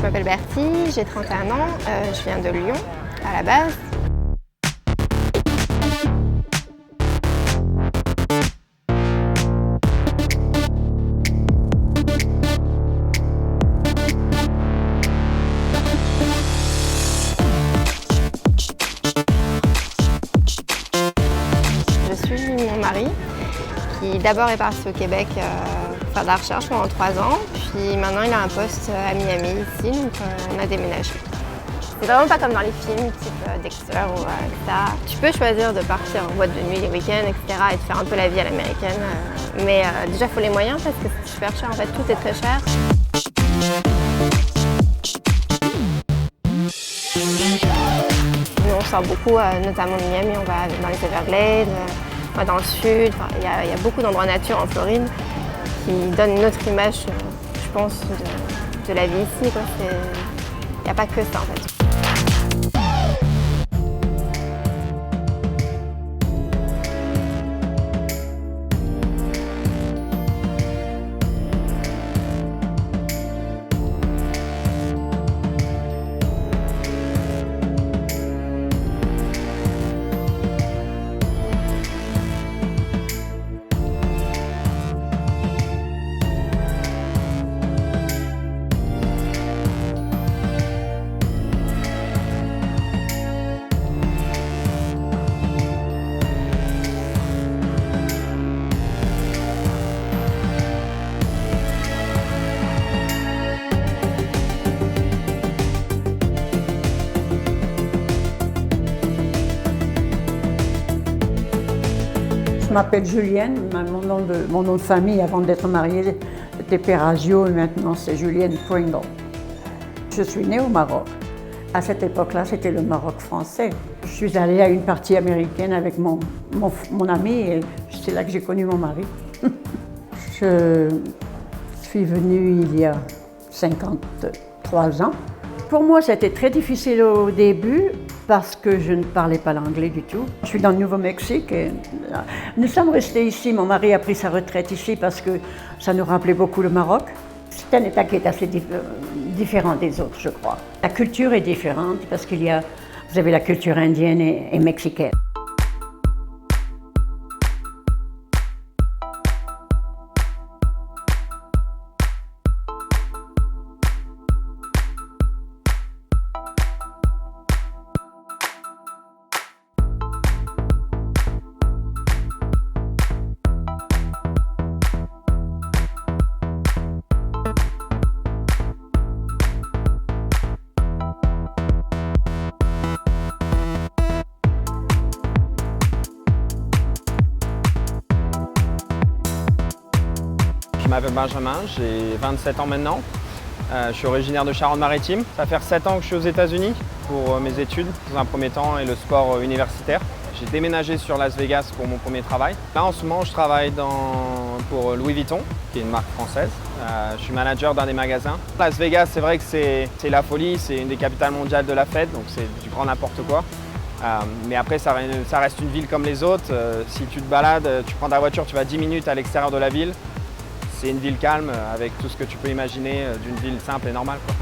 Je m'appelle Bertie, j'ai 31 ans, je viens de Lyon à la base. Je suis mon mari qui d'abord est parti au Québec faire de la recherche pendant 3 ans, puis maintenant il a un poste à Miami ici, donc on a déménagé. C'est vraiment pas comme dans les films type Dexter ou etc. Tu peux choisir de partir en boîte de nuit les week-ends, etc. et de faire un peu la vie à l'américaine, mais déjà il faut les moyens parce que c'est super cher, en fait tout est très cher. Nous on sort beaucoup, notamment de Miami, on va dans les Everglades, on va dans le sud, il y a beaucoup d'endroits nature en Floride qui donnent une autre image, je pense, de la vie ici. Il n'y a pas que ça en fait. Je m'appelle Julienne, mon nom de famille avant d'être mariée était Perrazio et maintenant c'est Julienne Pringle. Je suis née au Maroc. À cette époque-là, c'était le Maroc français. Je suis allée à une partie américaine avec mon ami et c'est là que j'ai connu mon mari. Je suis venue il y a 53 ans. Pour moi, c'était très difficile au début parce que je ne parlais pas l'anglais du tout. Je suis dans le Nouveau-Mexique et nous sommes restés ici. Mon mari a pris sa retraite ici parce que ça nous rappelait beaucoup le Maroc. C'est un État qui est assez différent des autres, je crois. La culture est différente parce vous avez la culture indienne et mexicaine. Je m'appelle Benjamin, j'ai 27 ans maintenant. Je suis originaire de Charente-Maritime. Ça fait 7 ans que je suis aux États-Unis pour mes études, dans un premier temps, et le sport universitaire. J'ai déménagé sur Las Vegas pour mon premier travail. Là, en ce moment, je travaille pour Louis Vuitton, qui est une marque française. Je suis manager d'un des magasins. Las Vegas, c'est vrai que c'est la folie, c'est une des capitales mondiales de la fête, donc c'est du grand n'importe quoi. Mais après, ça reste une ville comme les autres. Si tu te balades, tu prends ta voiture, tu vas 10 minutes à l'extérieur de la ville. C'est une ville calme avec tout ce que tu peux imaginer d'une ville simple et normale, quoi.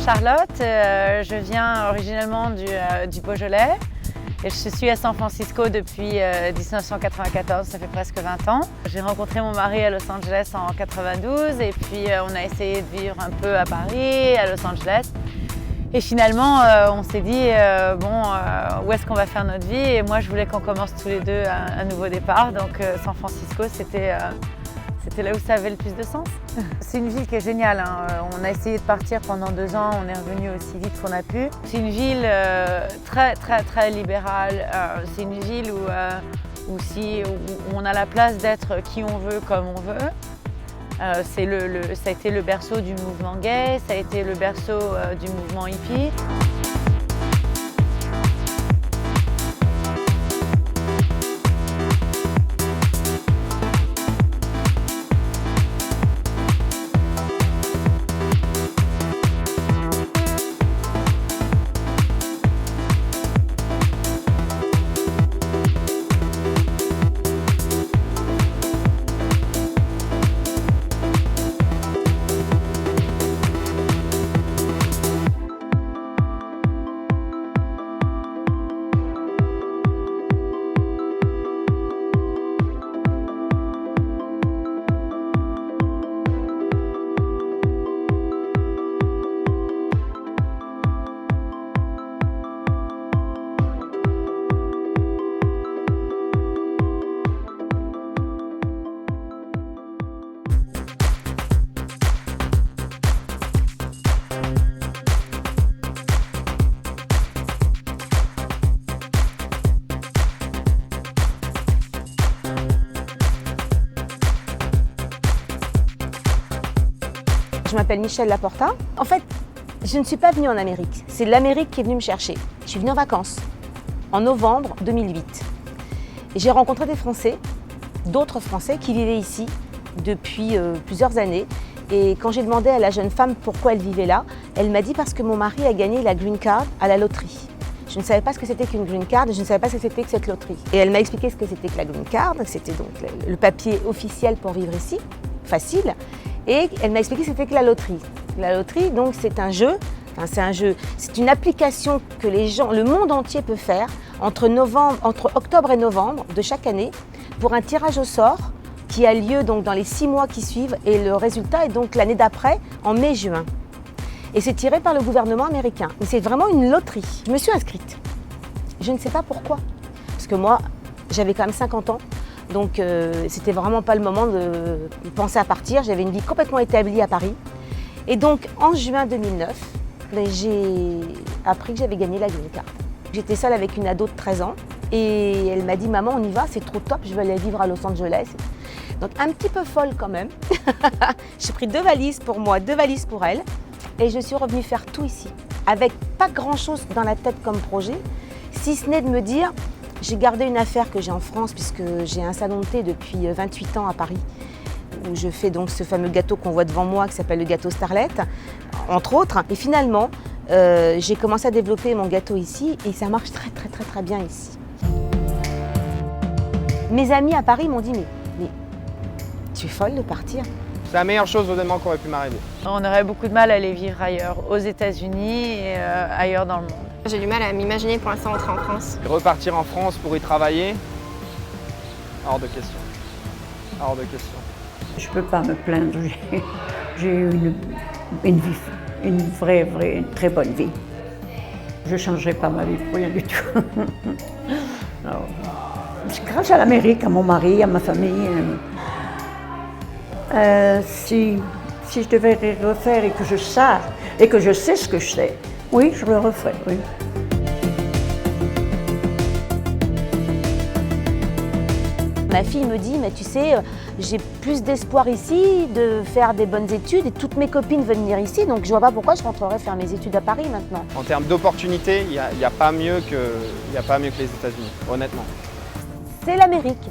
Charlotte, je viens originellement du Beaujolais et je suis à San Francisco depuis 1994, ça fait presque 20 ans. J'ai rencontré mon mari à Los Angeles en 92 et puis on a essayé de vivre un peu à Paris, à Los Angeles. Et finalement, on s'est dit, où est-ce qu'on va faire notre vie? Et moi, je voulais qu'on commence tous les deux un nouveau départ, donc San Francisco, c'était là où ça avait le plus de sens. C'est une ville qui est géniale, hein. On a essayé de partir pendant 2 ans, on est revenu aussi vite qu'on a pu. C'est une ville très libérale. C'est une ville où on a la place d'être qui on veut, comme on veut. Ça a été le berceau du mouvement gay, ça a été le berceau du mouvement hippie. Je m'appelle Michèle Laporta. En fait, je ne suis pas venue en Amérique. C'est l'Amérique qui est venue me chercher. Je suis venue en vacances en novembre 2008. Et j'ai rencontré des Français, d'autres Français qui vivaient ici depuis plusieurs années. Et quand j'ai demandé à la jeune femme pourquoi elle vivait là, elle m'a dit parce que mon mari a gagné la green card à la loterie. Je ne savais pas ce que c'était qu'une green card, je ne savais pas ce que c'était que cette loterie. Et elle m'a expliqué ce que c'était que la green card, c'était donc le papier officiel pour vivre ici, facile. Et elle m'a expliqué ce que c'était que la loterie. La loterie, donc, c'est un jeu, c'est une application que les gens, le monde entier peut faire entre octobre et novembre de chaque année pour un tirage au sort qui a lieu donc dans les 6 mois qui suivent et le résultat est donc l'année d'après, en mai-juin. Et c'est tiré par le gouvernement américain. Mais c'est vraiment une loterie. Je me suis inscrite. Je ne sais pas pourquoi. Parce que moi, j'avais quand même 50 ans. Donc c'était vraiment pas le moment de penser à partir. J'avais une vie complètement établie à Paris. Et donc en juin 2009, j'ai appris que j'avais gagné la green card. J'étais seule avec une ado de 13 ans et elle m'a dit « Maman, on y va, c'est trop top, je vais aller vivre à Los Angeles ». Donc un petit peu folle quand même. J'ai pris 2 valises pour moi, 2 valises pour elle et je suis revenue faire tout ici. Avec pas grand-chose dans la tête comme projet, si ce n'est de me dire j'ai gardé une affaire que j'ai en France puisque j'ai un salon de thé depuis 28 ans à Paris où je fais donc ce fameux gâteau qu'on voit devant moi qui s'appelle le gâteau Starlet, entre autres. Et finalement, j'ai commencé à développer mon gâteau ici et ça marche très bien ici. Mes amis à Paris m'ont dit mais tu es folle de partir. C'est la meilleure chose honnêtement qui aurait pu m'arriver. On aurait beaucoup de mal à aller vivre ailleurs, aux États-Unis et ailleurs dans le monde. J'ai du mal à m'imaginer pour l'instant rentrer en France. Et repartir en France pour y travailler, hors de question. Hors de question. Je ne peux pas me plaindre. J'ai eu une vie, une vraie, très bonne vie. Je ne changerai pas ma vie pour rien du tout. C'est grâce à l'Amérique, à mon mari, à ma famille. Si je devais refaire et que je sache et que je sais ce que je sais, oui, je le referais, oui. Ma fille me dit, mais tu sais, j'ai plus d'espoir ici de faire des bonnes études et toutes mes copines veulent venir ici, donc je vois pas pourquoi je rentrerais faire mes études à Paris maintenant. En termes d'opportunités, il n'y a pas mieux que les États-Unis, honnêtement. C'est l'Amérique.